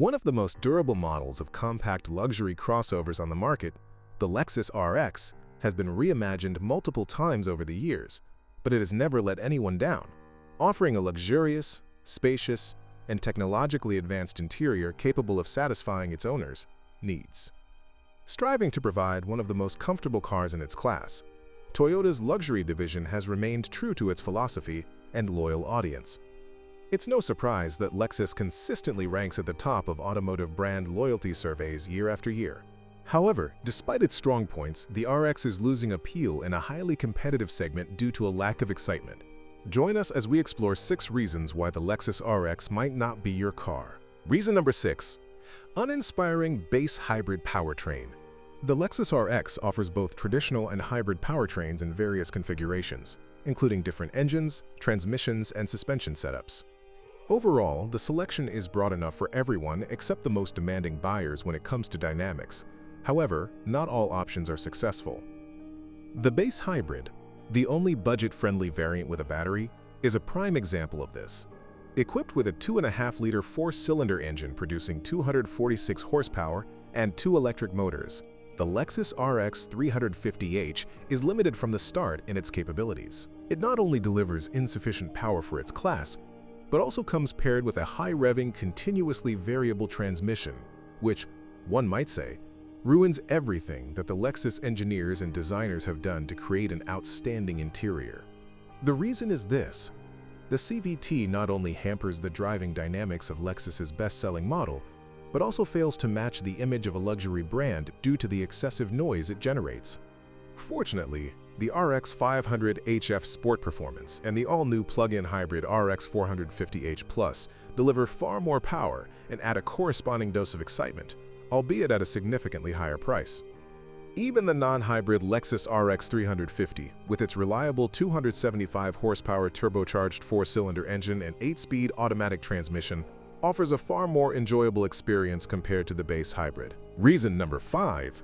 One of the most durable models of compact luxury crossovers on the market, the Lexus RX, has been reimagined multiple times over the years, but it has never let anyone down, offering a luxurious, spacious, and technologically advanced interior capable of satisfying its owners' needs. Striving to provide one of the most comfortable cars in its class, Toyota's luxury division has remained true to its philosophy and loyal audience. It's no surprise that Lexus consistently ranks at the top of automotive brand loyalty surveys year after year. However, despite its strong points, the RX is losing appeal in a highly competitive segment due to a lack of excitement. Join us as we explore 6 reasons why the Lexus RX might not be your car. Reason number 6. Uninspiring base hybrid powertrain. The Lexus RX offers both traditional and hybrid powertrains in various configurations, including different engines, transmissions, and suspension setups. Overall, the selection is broad enough for everyone except the most demanding buyers when it comes to dynamics. However, not all options are successful. The base hybrid, the only budget-friendly variant with a battery, is a prime example of this. Equipped with a 2.5-liter 4-cylinder engine producing 246 horsepower and 2 electric motors, the Lexus RX 350h is limited from the start in its capabilities. It not only delivers insufficient power for its class, but also comes paired with a high-revving, continuously variable transmission, which, one might say, ruins everything that the Lexus engineers and designers have done to create an outstanding interior. The reason is this: the CVT not only hampers the driving dynamics of Lexus's best-selling model, but also fails to match the image of a luxury brand due to the excessive noise it generates. Fortunately, the RX 500hF Sport Performance and the all-new plug-in hybrid RX 450h Plus deliver far more power and add a corresponding dose of excitement, albeit at a significantly higher price. Even the non-hybrid Lexus RX 350, with its reliable 275 horsepower turbocharged 4-cylinder engine and 8-speed automatic transmission, offers a far more enjoyable experience compared to the base hybrid. Reason number 5.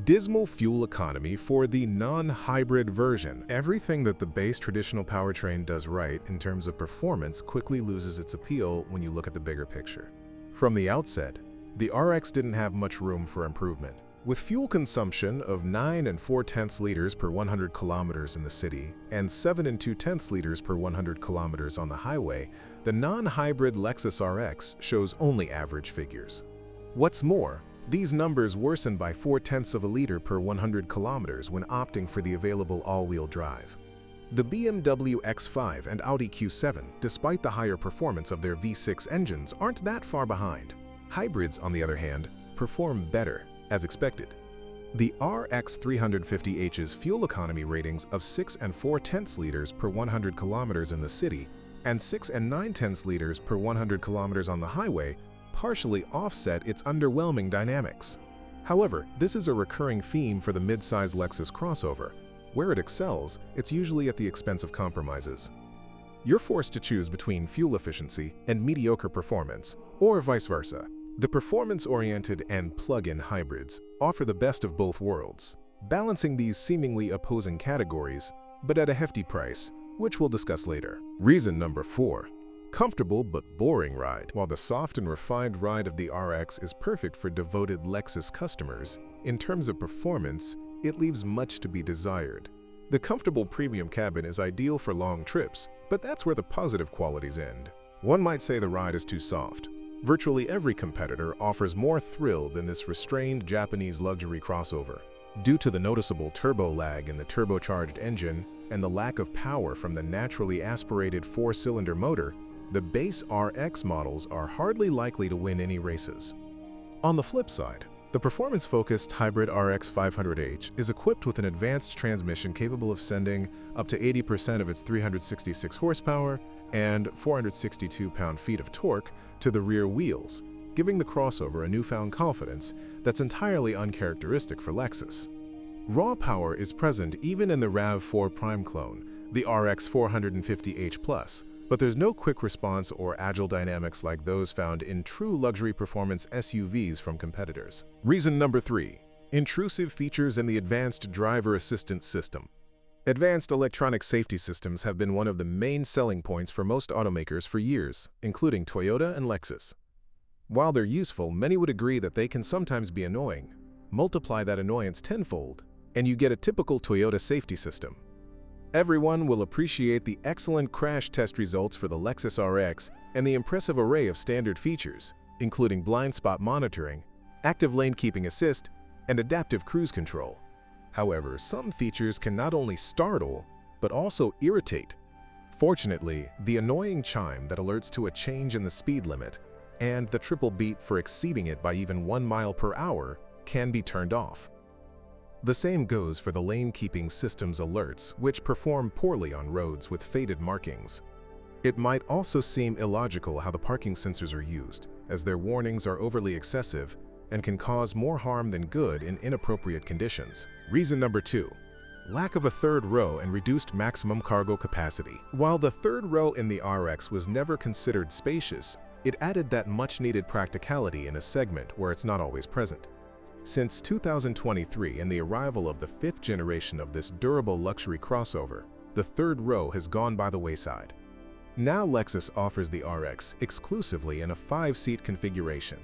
Dismal fuel economy for the non-hybrid version. Everything that the base traditional powertrain does right in terms of performance quickly loses its appeal when you look at the bigger picture. From the outset, the RX didn't have much room for improvement. With fuel consumption of 9 4/10 liters per 100 kilometers in the city and 7 2/10 liters per 100 kilometers on the highway, the non-hybrid Lexus RX shows only average figures. What's more, these numbers worsen by 0.4 of a liter per 100 kilometers when opting for the available all-wheel drive. The BMW X5 and Audi Q7, despite the higher performance of their V6 engines, aren't that far behind. Hybrids, on the other hand, perform better, as expected. The RX 350h's fuel economy ratings of 6 4/10 liters per 100 kilometers in the city and 6 9/10 liters per 100 kilometers on the highway partially offset its underwhelming dynamics. However, this is a recurring theme for the mid-size Lexus crossover. Where it excels, it's usually at the expense of compromises. You're forced to choose between fuel efficiency and mediocre performance, or vice versa. The performance-oriented and plug-in hybrids offer the best of both worlds, balancing these seemingly opposing categories, but at a hefty price, which we'll discuss later. Reason number 4. Comfortable but boring ride. While the soft and refined ride of the RX is perfect for devoted Lexus customers, in terms of performance, it leaves much to be desired. The comfortable premium cabin is ideal for long trips, but that's where the positive qualities end. One might say the ride is too soft. Virtually every competitor offers more thrill than this restrained Japanese luxury crossover. Due to the noticeable turbo lag in the turbocharged engine and the lack of power from the naturally aspirated 4-cylinder motor, the base RX models are hardly likely to win any races. On the flip side, the performance-focused hybrid RX 500h is equipped with an advanced transmission capable of sending up to 80% of its 366 horsepower and 462 pound-feet of torque to the rear wheels, giving the crossover a newfound confidence that's entirely uncharacteristic for Lexus. Raw power is present even in the RAV4 Prime clone, the RX 450h Plus, but there's no quick response or agile dynamics like those found in true luxury performance SUVs from competitors. Reason number 3. Intrusive features in the advanced driver assistance system. Advanced electronic safety systems have been one of the main selling points for most automakers for years, including Toyota and Lexus. While they're useful, many would agree that they can sometimes be annoying. Multiply that annoyance tenfold, and you get a typical Toyota safety system. Everyone will appreciate the excellent crash test results for the Lexus RX and the impressive array of standard features, including blind spot monitoring, active lane keeping assist, and adaptive cruise control. However, some features can not only startle, but also irritate. Fortunately, the annoying chime that alerts to a change in the speed limit and the triple beep for exceeding it by even 1 mile per hour can be turned off. The same goes for the lane-keeping system's alerts, which perform poorly on roads with faded markings. It might also seem illogical how the parking sensors are used, as their warnings are overly excessive and can cause more harm than good in inappropriate conditions. Reason number 2. Lack of a third row and reduced maximum cargo capacity. While the third row in the RX was never considered spacious, it added that much-needed practicality in a segment where it's not always present. Since 2023 and the arrival of the 5th generation of this durable luxury crossover, the third row has gone by the wayside. Now Lexus offers the RX exclusively in a 5-seat configuration,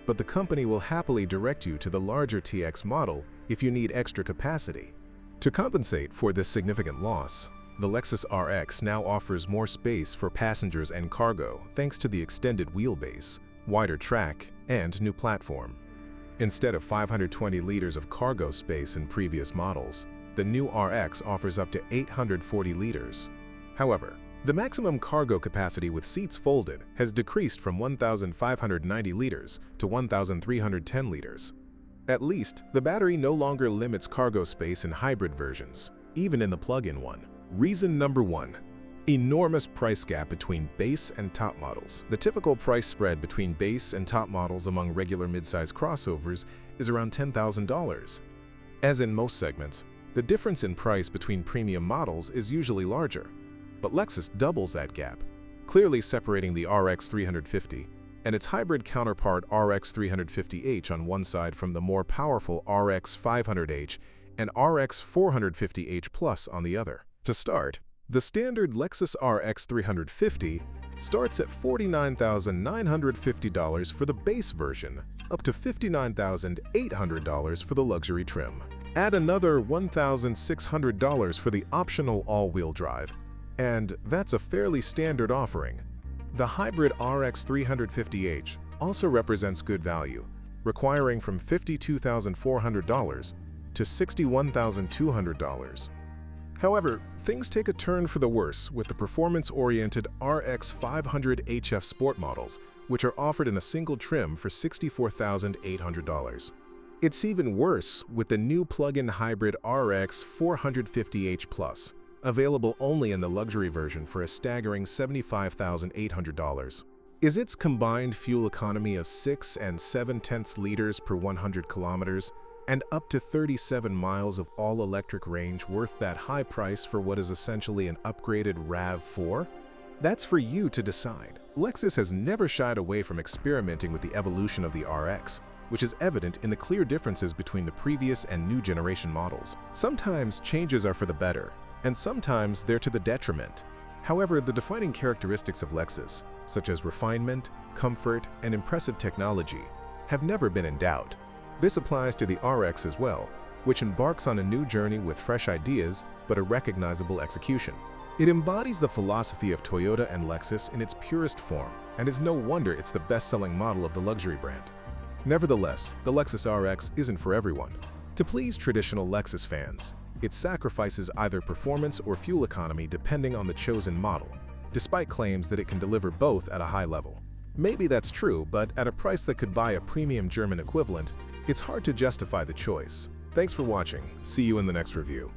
but the company will happily direct you to the larger TX model if you need extra capacity. To compensate for this significant loss, the Lexus RX now offers more space for passengers and cargo thanks to the extended wheelbase, wider track, and new platform. Instead of 520 liters of cargo space in previous models, the new RX offers up to 840 liters. However, the maximum cargo capacity with seats folded has decreased from 1,590 liters to 1,310 liters. At least, the battery no longer limits cargo space in hybrid versions, even in the plug-in one. Reason number 1. Enormous price gap between base and top models. The typical price spread between base and top models among regular midsize crossovers is around $10,000. As in most segments, the difference in price between premium models is usually larger, but Lexus doubles that gap, clearly separating the RX 350 and its hybrid counterpart RX 350h on one side from the more powerful RX 500h and RX 450h Plus on the other. To start, the standard Lexus RX 350 starts at $49,950 for the base version, up to $59,800 for the luxury trim. Add another $1,600 for the optional all-wheel drive, and that's a fairly standard offering. The hybrid RX 350h also represents good value, requiring from $52,400 to $61,200. However, things take a turn for the worse with the performance-oriented RX 500 HF Sport models, which are offered in a single trim for $64,800. It's even worse with the new plug-in hybrid RX 450h Plus, available only in the luxury version for a staggering $75,800. Is its combined fuel economy of 6 and 7/10 liters per 100 kilometers and up to 37 miles of all-electric range worth that high price for what is essentially an upgraded RAV4? That's for you to decide. Lexus has never shied away from experimenting with the evolution of the RX, which is evident in the clear differences between the previous and new generation models. Sometimes changes are for the better, and sometimes they're to the detriment. However, the defining characteristics of Lexus, such as refinement, comfort, and impressive technology, have never been in doubt. This applies to the RX as well, which embarks on a new journey with fresh ideas but a recognizable execution. It embodies the philosophy of Toyota and Lexus in its purest form, and is no wonder it's the best-selling model of the luxury brand. Nevertheless, the Lexus RX isn't for everyone. To please traditional Lexus fans, it sacrifices either performance or fuel economy depending on the chosen model, despite claims that it can deliver both at a high level. Maybe that's true, but at a price that could buy a premium German equivalent, it's hard to justify the choice. Thanks for watching. See you in the next review.